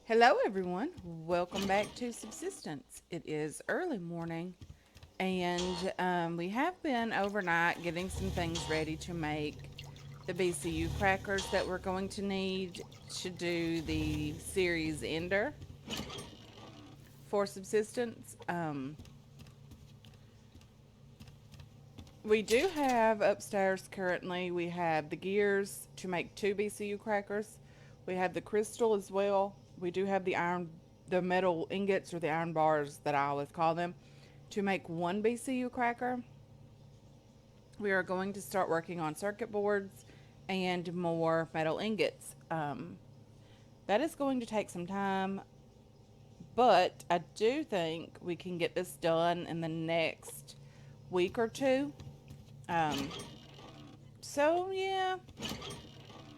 Hello, everyone. Welcome back to Subsistence. It is early morning, and we have been overnight getting some things ready to make the BCU crackers that we're going to need to do the series Ender for Subsistence. We do have upstairs currently, we have the gears to make two BCU crackers. We have the crystal as well. We do have the metal ingots or the iron bars that I always call them to make one BCU cracker. We are going to start working on circuit boards and more metal ingots. That is going to take some time, but I do think we can get this done in the next week or two. Um, so, yeah,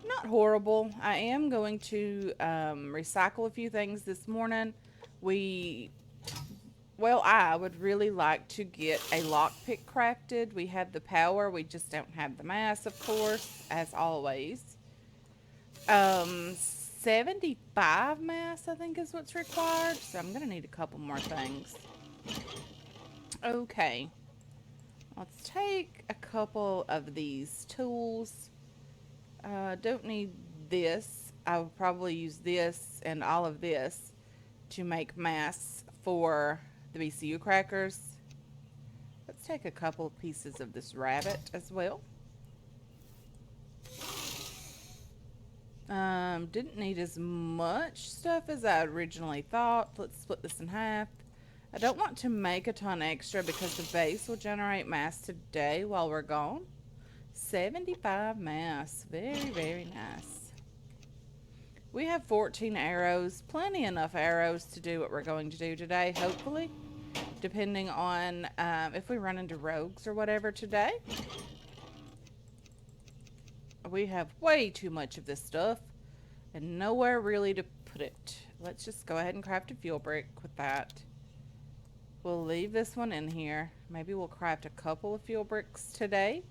not horrible. I am going to recycle a few things this morning. We, I would really like to get a lockpick crafted. We have the power, we just don't have the mass, of course, as always. 75 mass, I think, is what's required. So I'm going to need a couple more things. Okay, let's take a couple of these tools. Don't need this. I would probably use this and all of this to make mass for the BCU crackers. Let's take a couple of pieces of this rabbit as well. Didn't need as much stuff as I originally thought. Let's split this in half. I don't want to make a ton extra because the base will generate mass today while we're gone. 75 mass. Very, very nice. We have 14 arrows. Plenty enough arrows to do what we're going to do today, hopefully. Depending on if we run into rogues or whatever today. We have way too much of this stuff and nowhere really to put it. Let's just go ahead and craft a fuel brick with that. We'll leave this one in here. Maybe we'll craft a couple of fuel bricks today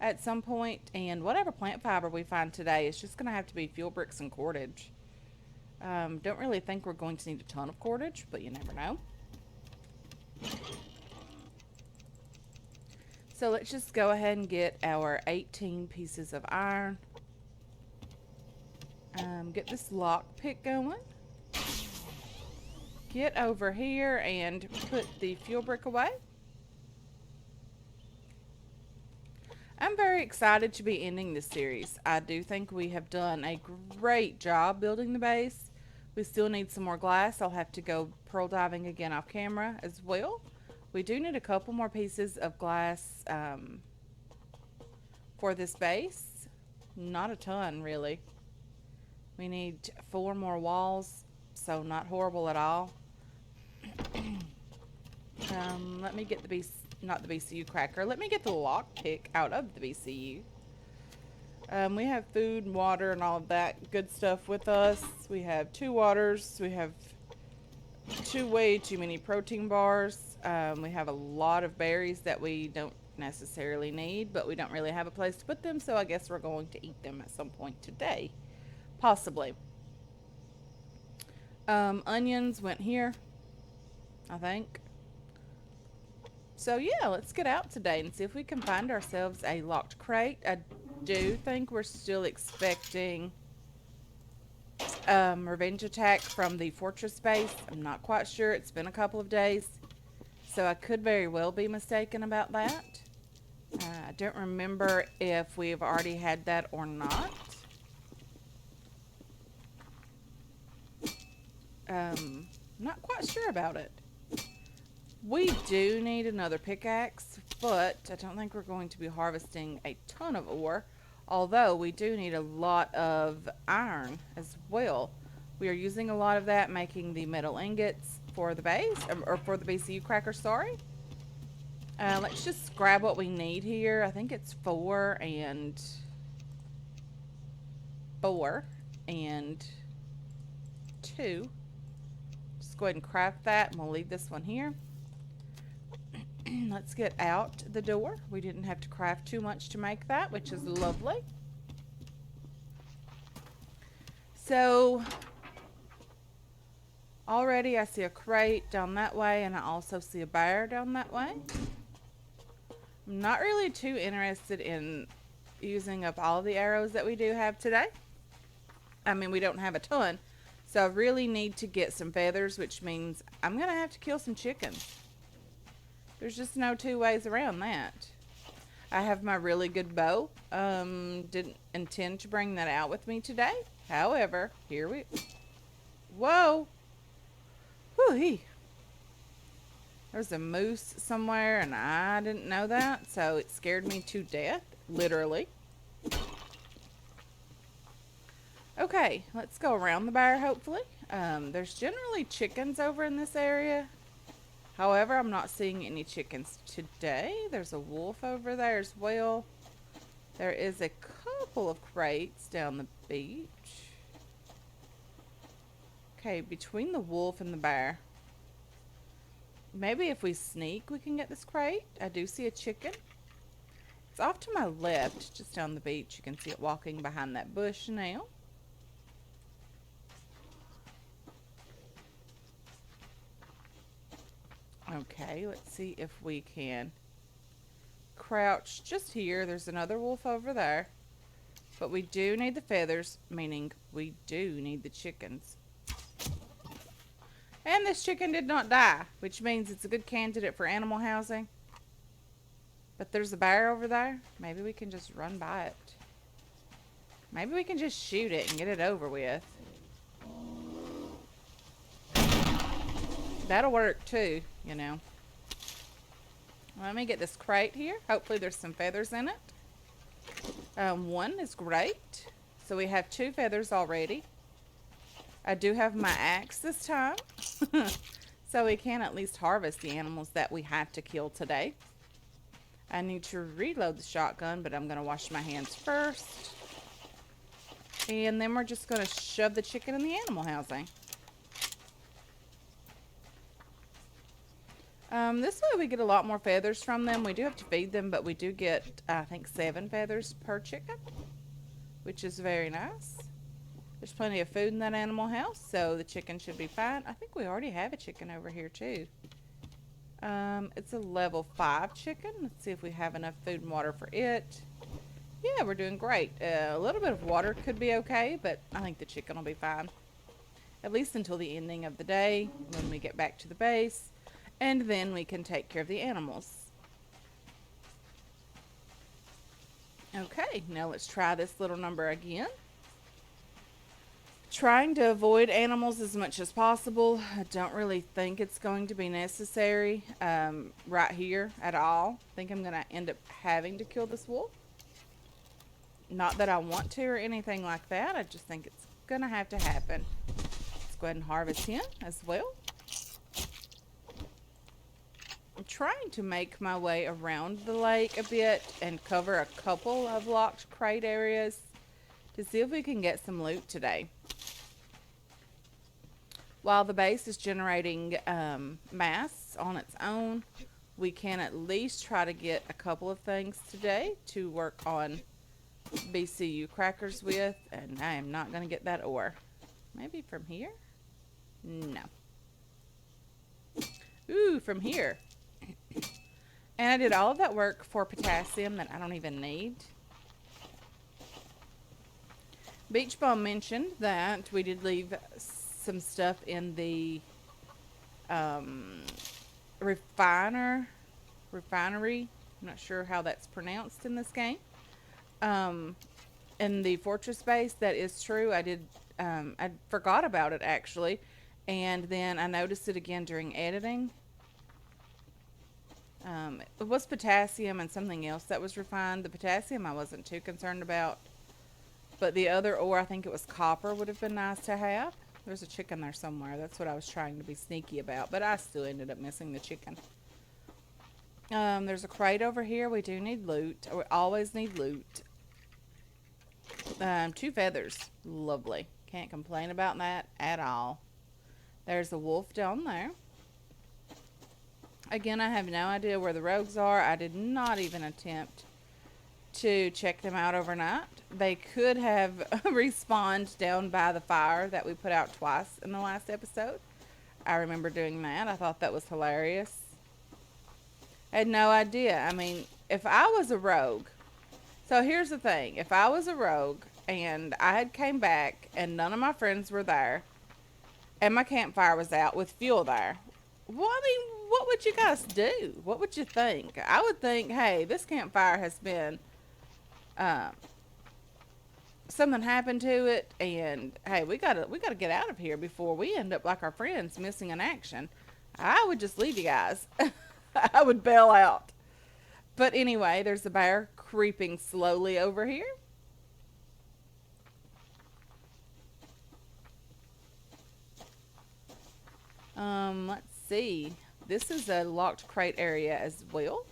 at some point, and whatever plant fiber we find today is just going to have to be fuel bricks and cordage. Don't really think we're going to need a ton of cordage, but you never know. So let's just go ahead and get our 18 pieces of iron. Get this lock pick going. Get over here and put the fuel brick away. I'm very excited to be ending this series. I do think we have done a great job building the base. We still need some more glass. I'll have to go pearl diving again off camera as well. We do need a couple more pieces of glass for this base. Not a ton, really. We need 4 more walls, so not horrible at all. Let me get not the BCU cracker. Let me get the lockpick out of the BCU. We have food and water and all of that good stuff with us. We have 2 waters. We have way too many protein bars. We have a lot of berries that we don't necessarily need, but we don't really have a place to put them, so I guess we're going to eat them at some point today. Possibly. Onions went here, I think. So yeah, let's get out today and see if we can find ourselves a locked crate. I do think we're still expecting revenge attack from the fortress base. I'm not quite sure. It's been a couple of days, so I could very well be mistaken about that. I don't remember if we've already had that or not. Not quite sure about it. We do need another pickaxe, but I don't think we're going to be harvesting a ton of ore, although we do need a lot of iron as well. We are using a lot of that making the metal ingots for the base, or for the BCU cracker, sorry. Let's just grab what we need here. I think it's 4 and 4 and 2. Just go ahead and craft that, and we'll leave this one here. Let's get out the door. We didn't have to craft too much to make that, which is lovely. So Already I see a crate down that way, and I also see a bear down that way. I'm not really too interested in using up all the arrows that we do have today. I mean, we don't have a ton. So I really need to get some feathers, which means I'm going to have to kill some chickens. There's just no two ways around that. I have my really good bow. Didn't intend to bring that out with me today. However, here we... Whoa! Whoo-hee! There's a moose somewhere, and I didn't know that, so it scared me to death, literally. Okay, let's go around the bear, hopefully. There's generally chickens over in this area. However, I'm not seeing any chickens today. There's a wolf over there as well. There is a couple of crates down the beach. Okay, between the wolf and the bear. Maybe if we sneak, we can get this crate. I do see a chicken. It's off to my left, just down the beach. You can see it walking behind that bush now. Okay, let's see if we can crouch just here. There's another wolf over there. But we do need the feathers, meaning we do need the chickens. And this chicken did not die, which means it's a good candidate for animal housing. But there's a bear over there. Maybe we can just run by it. Maybe we can just shoot it and get it over with. That'll work too, you know. Let me get this crate here. Hopefully there's some feathers in it. One is great. So we have 2 feathers already. I do have my axe this time. So we can at least harvest the animals that we have to kill today. I need to reload the shotgun, but I'm going to wash my hands first. And then we're just going to shove the chicken in the animal housing. This way we get a lot more feathers from them. We do have to feed them, but we do get, I think, 7 feathers per chicken, which is very nice. There's plenty of food in that animal house, so the chicken should be fine. I think we already have a chicken over here, too. It's a level 5 chicken. Let's see if we have enough food and water for it. Yeah, we're doing great. A little bit of water could be okay, but I think the chicken will be fine. At least until the ending of the day, when we get back to the base. And then we can take care of the animals. Okay, now let's try this little number again. Trying to avoid animals as much as possible. I don't really think it's going to be necessary right here at all. I think I'm going to end up having to kill this wolf. Not that I want to or anything like that. I just think it's going to have to happen. Let's go ahead and harvest him as well. I'm trying to make my way around the lake a bit and cover a couple of locked crate areas to see if we can get some loot today. While the base is generating mass on its own, we can at least try to get a couple of things today to work on BCU crackers with, and I am not going to get that ore. Maybe from here? No. Ooh, from here. And I did all of that work for potassium that I don't even need. Beach Bum mentioned that we did leave some stuff in the refinery. I'm not sure how that's pronounced in this game. In the fortress base, that is true. I forgot about it actually, and then I noticed it again during editing. It was potassium and something else that was refined. The potassium I wasn't too concerned about, but the other ore, I think it was copper, would have been nice to have. There's a chicken there somewhere. That's what I was trying to be sneaky about, but I still ended up missing the chicken. There's a crate over here. We do need loot. We always need loot. 2 feathers. Lovely. Can't complain about that at all. There's a wolf down there. Again, I have no idea where the rogues are. I did not even attempt to check them out overnight. They could have respawned down by the fire that we put out twice in the last episode. I remember doing that. I thought that was hilarious. I had no idea. I mean, if I was a rogue, so here's the thing. If I was a rogue and I had came back and none of my friends were there and my campfire was out with fuel there, well, I mean, what would you guys do? What would you think? I would think, hey, this campfire has been, um, something happened to it, and hey, we gotta get out of here before we end up like our friends missing in action. I would just leave you guys. I would bail out. But anyway, there's a bear creeping slowly over here. Let's see. This is a locked crate area as well.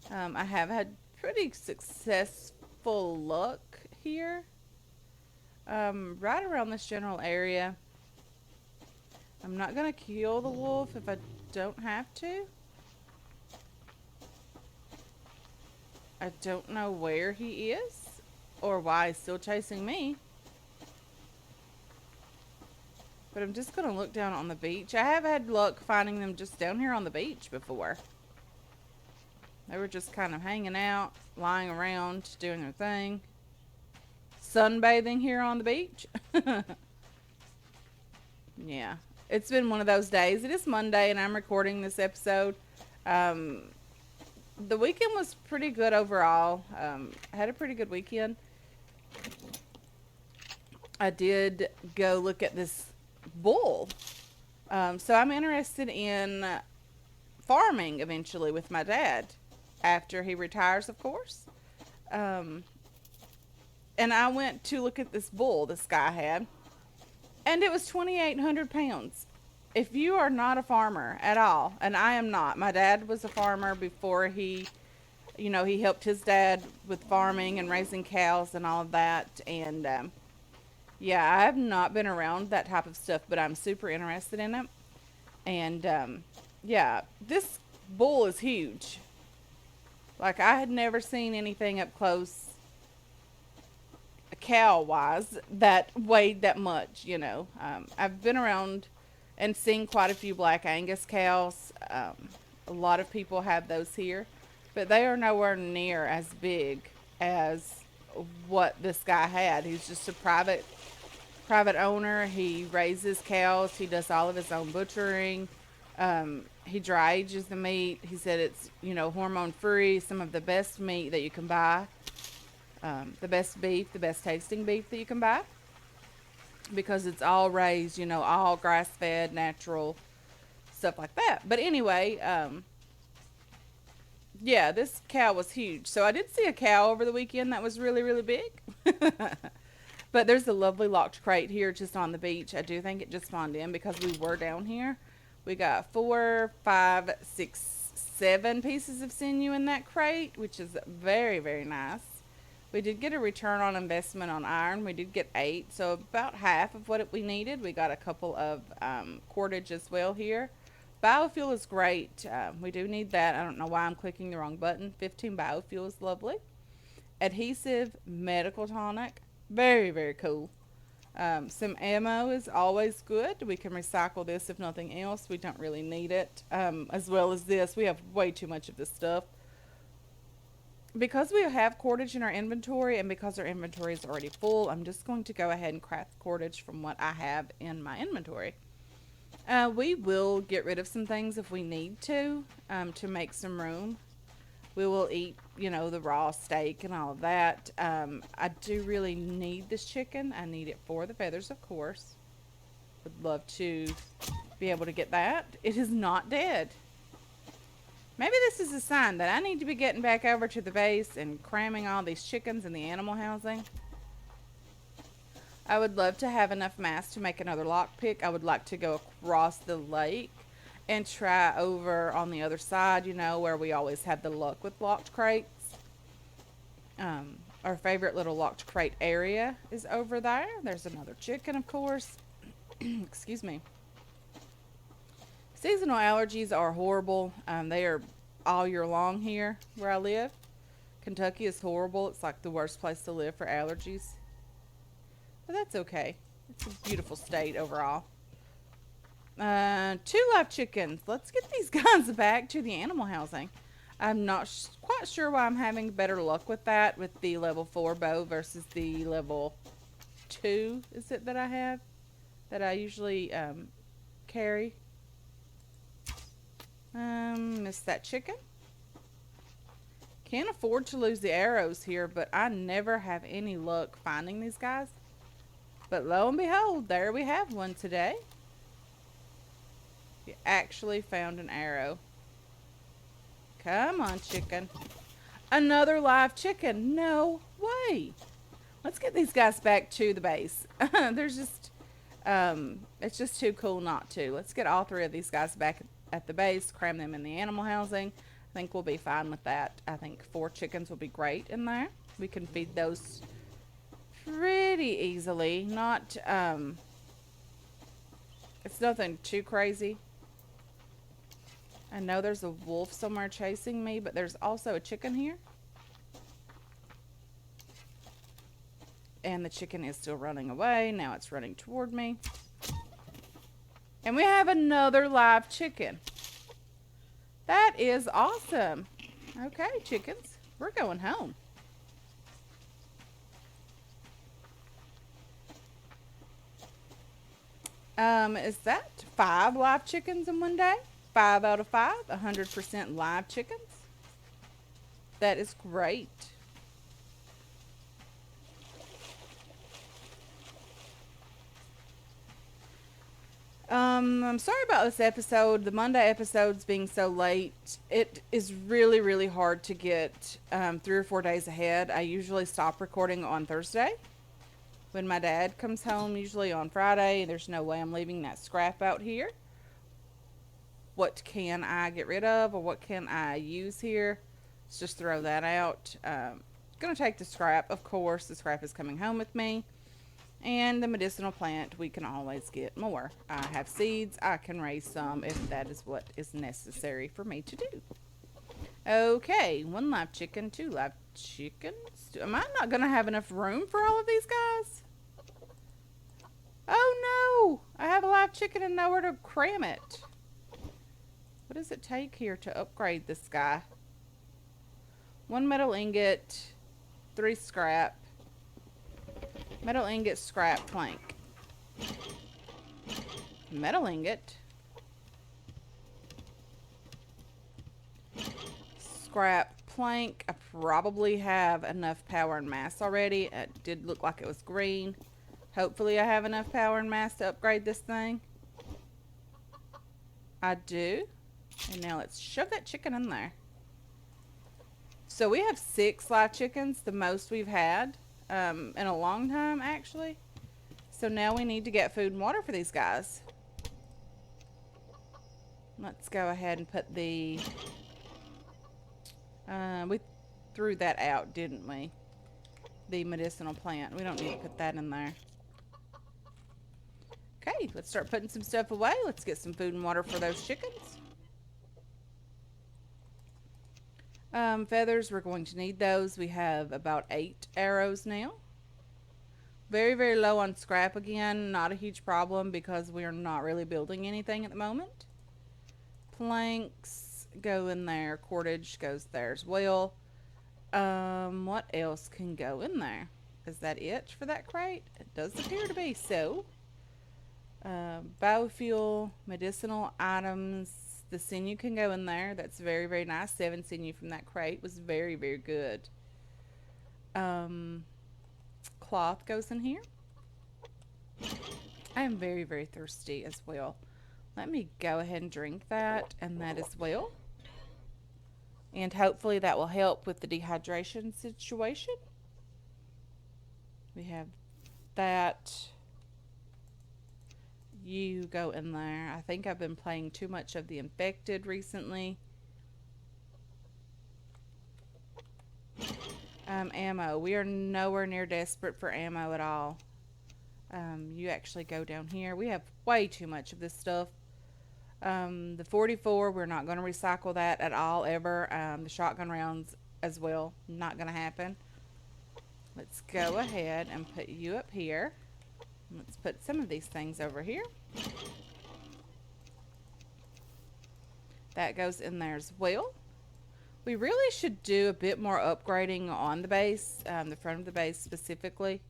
I have had pretty successful luck here. Right around this general area. I'm not gonna kill the wolf if I don't have to. I don't know where he is or why he's still chasing me. But I'm just going to look down on the beach. I have had luck finding them just down here on the beach before. They were just kind of hanging out, lying around, doing their thing. Sunbathing here on the beach. Yeah. It's been one of those days. It is Monday and I'm recording this episode. Um, the weekend was pretty good overall. I had a pretty good weekend. I did go look at this bull. So I'm interested in farming eventually with my dad after he retires, of course. Um, and I went to look at this bull this guy had, and it was 2,800 pounds. If you are not a farmer at all, and I am not, my dad was a farmer before he helped his dad with farming and raising cows and all of that. And yeah, I have not been around that type of stuff, but I'm super interested in it. And yeah, this bull is huge. Like, I had never seen anything up close, cow wise, that weighed that much. I've been around and seen quite a few Black Angus cows. A lot of people have those here, but they are nowhere near as big as what this guy had. He's just a private owner. He raises cows. He does all of his own butchering. He dry ages the meat. He said it's hormone free. Some of the best meat that you can buy. The best beef, the best tasting beef that you can buy, because it's all raised, all grass fed, natural stuff like that. But anyway, yeah, this cow was huge. So I did see a cow over the weekend that was really, really big. But there's a lovely locked crate here just on the beach. I do think it just spawned in because we were down here. We got 4, 5, 6, 7 pieces of sinew in that crate, which is very, very nice. We did get a return on investment on iron. We did get 8, so about half of what we needed. We got a couple of cordage as well here. Biofuel is great. We do need that. I don't know why I'm clicking the wrong button. 15 biofuel is lovely. Adhesive medical tonic. Very, very cool. Some ammo is always good. We can recycle this if nothing else. We don't really need it. As well as this. We have way too much of this stuff. Because we have cordage in our inventory and because our inventory is already full, I'm just going to go ahead and craft cordage from what I have in my inventory. We will get rid of some things if we need to make some room. We will eat, the raw steak and all of that. I do really need this chicken. I need it for the feathers, of course. Would love to be able to get that. It is not dead. Maybe this is a sign that I need to be getting back over to the base and cramming all these chickens in the animal housing. I would love to have enough mass to make another lockpick. I would like to go across the lake and try over on the other side, where we always have the luck with locked crates. Our favorite little locked crate area is over there. There's another chicken, of course. Excuse me. Seasonal allergies are horrible. They are all year long here where I live. Kentucky is horrible. It's like the worst place to live for allergies. But that's okay. It's a beautiful state overall. Two live chickens. Let's get these guys back to the animal housing. I'm not quite sure why I'm having better luck with that, with the level 4 bow versus the level 2, is it that I have? That I usually carry. Missed that chicken. Can't afford to lose the arrows here, but I never have any luck finding these guys. But lo and behold, there we have one today. You actually found an arrow. Come on, chicken. Another live chicken. No way. Let's get these guys back to the base. There's just, it's just too cool not to. Let's get all 3 of these guys back at the base, cram them in the animal housing. I think we'll be fine with that. I think 4 chickens will be great in there. We can feed those pretty easily. Not, it's nothing too crazy. I know there's a wolf somewhere chasing me, but there's also a chicken here. And the chicken is still running away. Now it's running toward me. And we have another live chicken. That is awesome. Okay, chickens, we're going home. Is that 5 live chickens in one day? 5 out of 5, 100% live chickens. That is great. I'm sorry about this episode. The Monday episodes being so late. It is really, really hard to get 3 or 4 days ahead. I usually stop recording on Thursday when my dad comes home, usually on Friday. There's no way I'm leaving that scrap out here. What can I get rid of, or what can I use here? Let's just throw that out. Gonna take the scrap, of course. The scrap is coming home with me. And the medicinal plant, we can always get more. I have seeds. I can raise some if that is what is necessary for me to do. Okay, 1 live chicken, 2 live chickens. Am I not going to have enough room for all of these guys? Oh no! I have a live chicken and nowhere to cram it. What does it take here to upgrade this guy? 1 metal ingot, 3 scrap. Metal ingot, scrap, plank. Metal ingot. Scrap, plank. I probably have enough power and mass already. It did look like it was green. Hopefully I have enough power and mass to upgrade this thing. I do. And now let's shove that chicken in there. So we have 6 live chickens, the most we've had. In a long time, actually. So now we need to get food and water for these guys. Let's go ahead and put the... we threw that out, didn't we? The medicinal plant. We don't need to put that in there. Okay, let's start putting some stuff away. Let's get some food and water for those chickens. Feathers, we're going to need those. We have about 8 arrows now. Very, very low on scrap again. Not a huge problem because we are not really building anything at the moment. Planks go in there. Cordage goes there as well. What else can go in there? Is that it for that crate? It does appear to be so. Biofuel, medicinal items. The sinew can go in there. That's very, very nice. 7 sinew from that crate was very, very good. Cloth goes in here. I am very, very thirsty as well. Let me go ahead and drink that and that as well. And hopefully that will help with the dehydration situation. We have that. You go in there. I think I've been playing too much of the infected recently. Ammo. We are nowhere near desperate for ammo at all. You actually go down here. We have way too much of this stuff. The 44, we're not going to recycle that at all, ever. The shotgun rounds as well. Not going to happen. Let's go ahead and put you up here. Let's put some of these things over here. That goes in there as well. We really should do a bit more upgrading on the base, the front of the base specifically.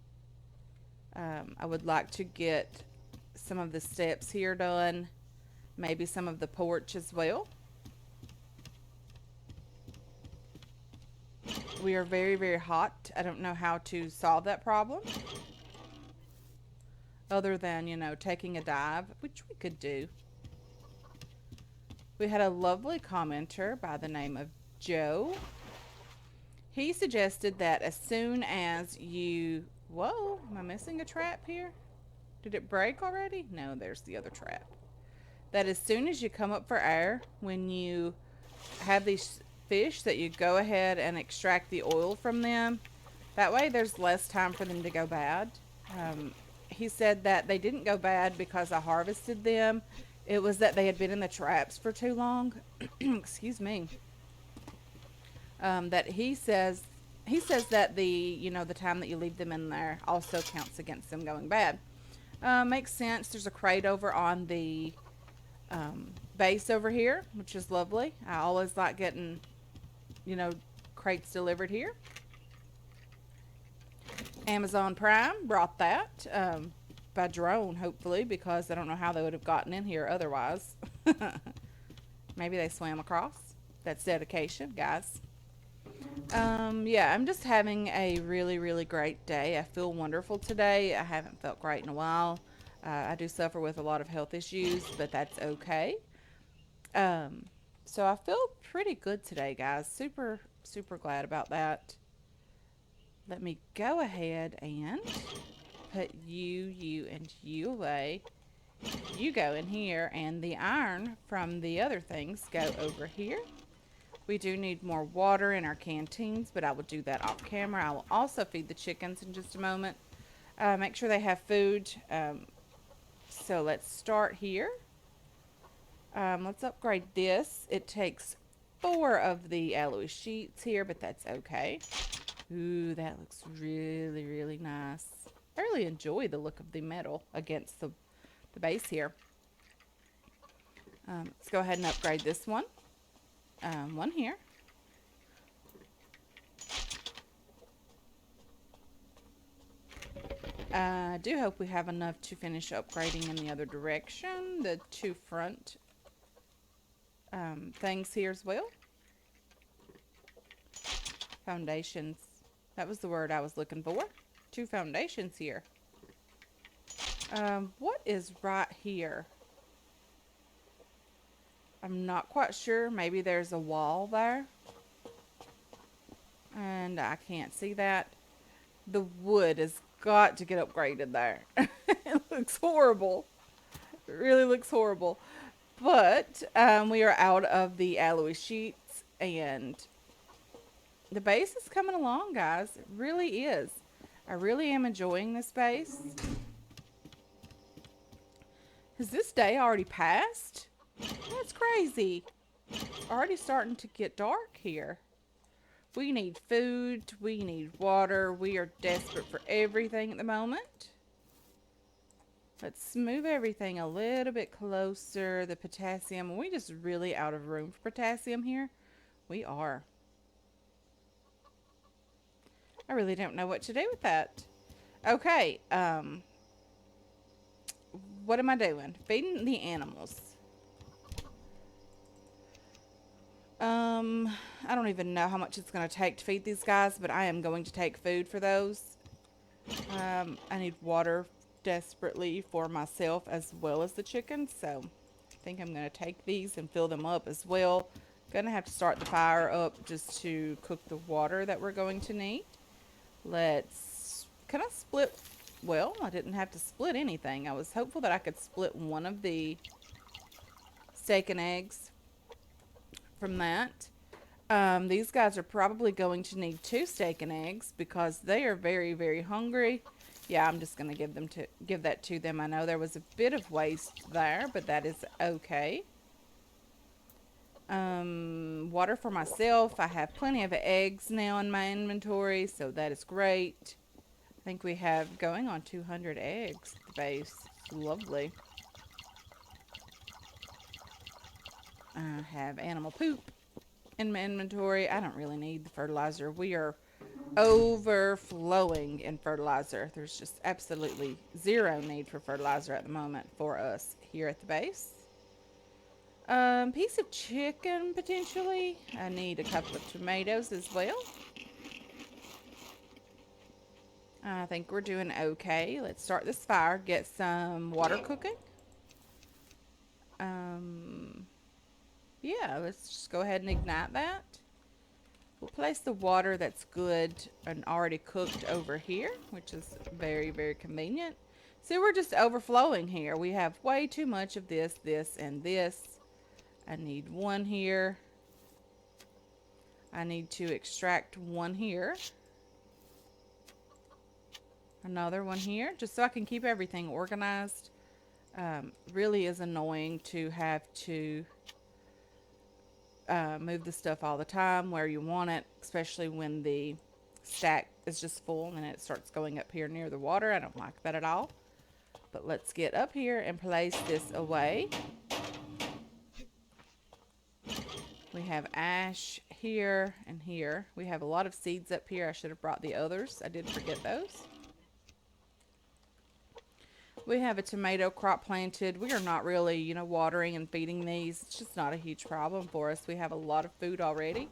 I would like to get some of the steps here done, maybe some of the porch as well. We are very, very hot. I don't know how to solve that problem other than, taking a dive, which we could do. We had a lovely commenter by the name of Joe. He suggested that as soon as you... Whoa, am I missing a trap here? Did it break already? No, there's the other trap. That as soon as you come up for air, when you have these fish, that you go ahead and extract the oil from them. That way there's less time for them to go bad. He said that they didn't go bad because I harvested them. It was that they had been in the traps for too long. Excuse me. That he says that the time that you leave them in there also counts against them going bad. Makes sense. There's a crate over on the base over here, which is lovely. I always like getting, crates delivered here. Amazon Prime brought that by drone, hopefully, because I don't know how they would have gotten in here otherwise. Maybe they swam across. That's dedication, guys. Yeah, I'm just having a really, really great day. I feel wonderful today. I haven't felt great in a while. I do suffer with a lot of health issues, but that's okay. So I feel pretty good today, guys. Super, super glad about that. Let me go ahead and put you, and you away. You go in here, and the iron from the other things go over here. We do need more water in our canteens, but I will do that off camera. I will also feed the chickens in just a moment. Make sure they have food. So let's start here. Let's upgrade this. It takes 4 of the alloy sheets here, but that's okay. Ooh, that looks really, really nice. I really enjoy the look of the metal against the base here. Let's go ahead and upgrade this one. One here. I do hope we have enough to finish upgrading in the other direction. The 2 front things here as well. Foundations. That was the word I was looking for. 2 foundations here. What is right here? I'm not quite sure. Maybe there's a wall there. And I can't see that. The wood has got to get upgraded there. It looks horrible. It really looks horrible. But we are out of the alloy sheets, and the base is coming along, guys. It really is. I really am enjoying this base. Has this day already passed? That's crazy. It's already starting to get dark here. We need food. We need water. We are desperate for everything at the moment. Let's move everything a little bit closer. The potassium. Are we just really out of room for potassium here? We are. I really don't know what to do with that. Okay. What am I doing? Feeding the animals. I don't even know how much it's going to take to feed these guys, but I am going to take food for those. I need water desperately for myself as well as the chickens, so I think I'm going to take these and fill them up as well. Gonna have to start the fire up just to cook the water that we're going to need. Can I split? Well, I didn't have to split anything. I was hopeful that I could split one of the steak and eggs from that. These guys are probably going to need 2 steak and eggs because they are very, very hungry. Yeah, I'm just going to give that to them. I know there was a bit of waste there, but that is okay. Water for myself. I have plenty of eggs now in my inventory, so that is great. I think we have going on 200 eggs at the base. Lovely. I have animal poop in my inventory. I don't really need the fertilizer. We are overflowing in fertilizer. There's just absolutely zero need for fertilizer at the moment for us here at the base. Piece of chicken potentially. I need a couple of tomatoes as well. I think we're doing okay. Let's start this fire. Get some water cooking. Yeah, let's just go ahead and ignite that. We'll place the water that's good and already cooked over here, which is very, very convenient. So we're just overflowing here. We have way too much of this, this, and this. I need one here. I need to extract one here. Another one here, just so I can keep everything organized. Really is annoying to have to move the stuff all the time where you want it, especially when the stack is just full and it starts going up here near the water. I don't like that at all. But let's get up here and place this away. We have ash here and here. We have a lot of seeds up here. I should have brought the others. I did forget those. We have a tomato crop planted. We are not really, watering and feeding these. It's just not a huge problem for us. We have a lot of food already.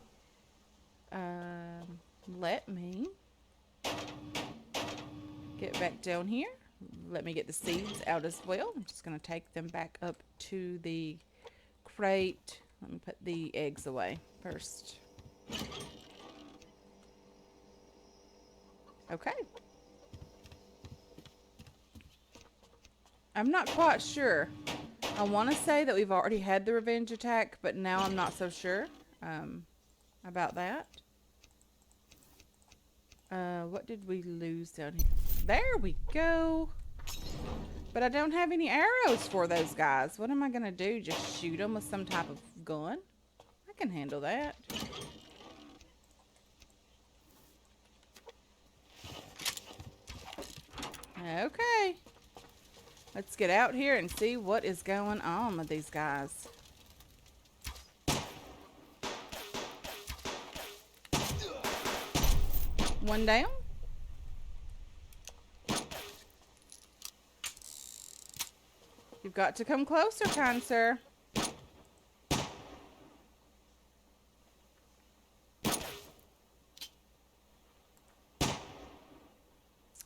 Let me get back down here. Let me get the seeds out as well. I'm just going to take them back up to the crate. Let me put the eggs away first. Okay. I'm not quite sure. I want to say that we've already had the revenge attack, but now I'm not so sure about that. What did we lose down here? There we go. But I don't have any arrows for those guys. What am I going to do? Just shoot them with some type of gun? I can handle that. Okay. Let's get out here and see what is going on with these guys. One down. You've got to come closer, kind sir.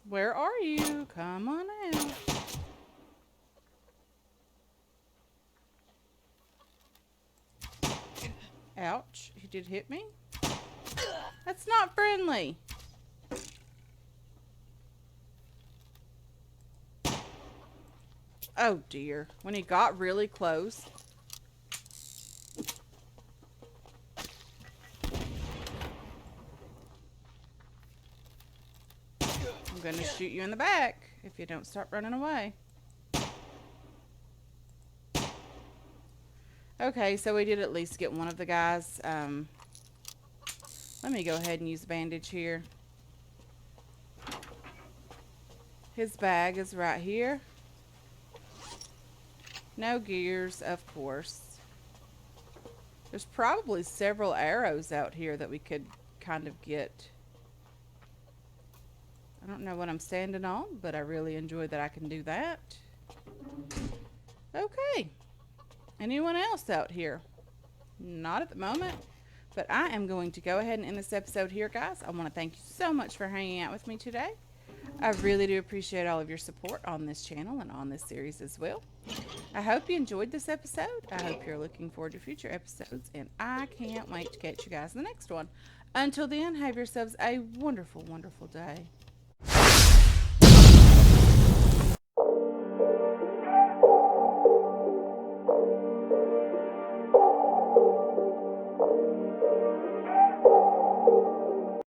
Where are you? Come on out. Ouch, he did hit me. That's not friendly. Oh dear, when he got really close. I'm gonna shoot you in the back if you don't stop running away. Okay, so we did at least get one of the guys. Let me go ahead and use bandage here. His bag is right here. No gears, of course. There's probably several arrows out here that we could kind of get. I don't know what I'm standing on, but I really enjoy that I can do that. Okay. Anyone else out here? Not at the moment, but I am going to go ahead and end this episode here, guys. I want to thank you so much for hanging out with me today. I really do appreciate all of your support on this channel and on this series as well. I hope you enjoyed this episode. I hope you're looking forward to future episodes, and I can't wait to catch you guys in the next one. Until then, have yourselves a wonderful, wonderful day.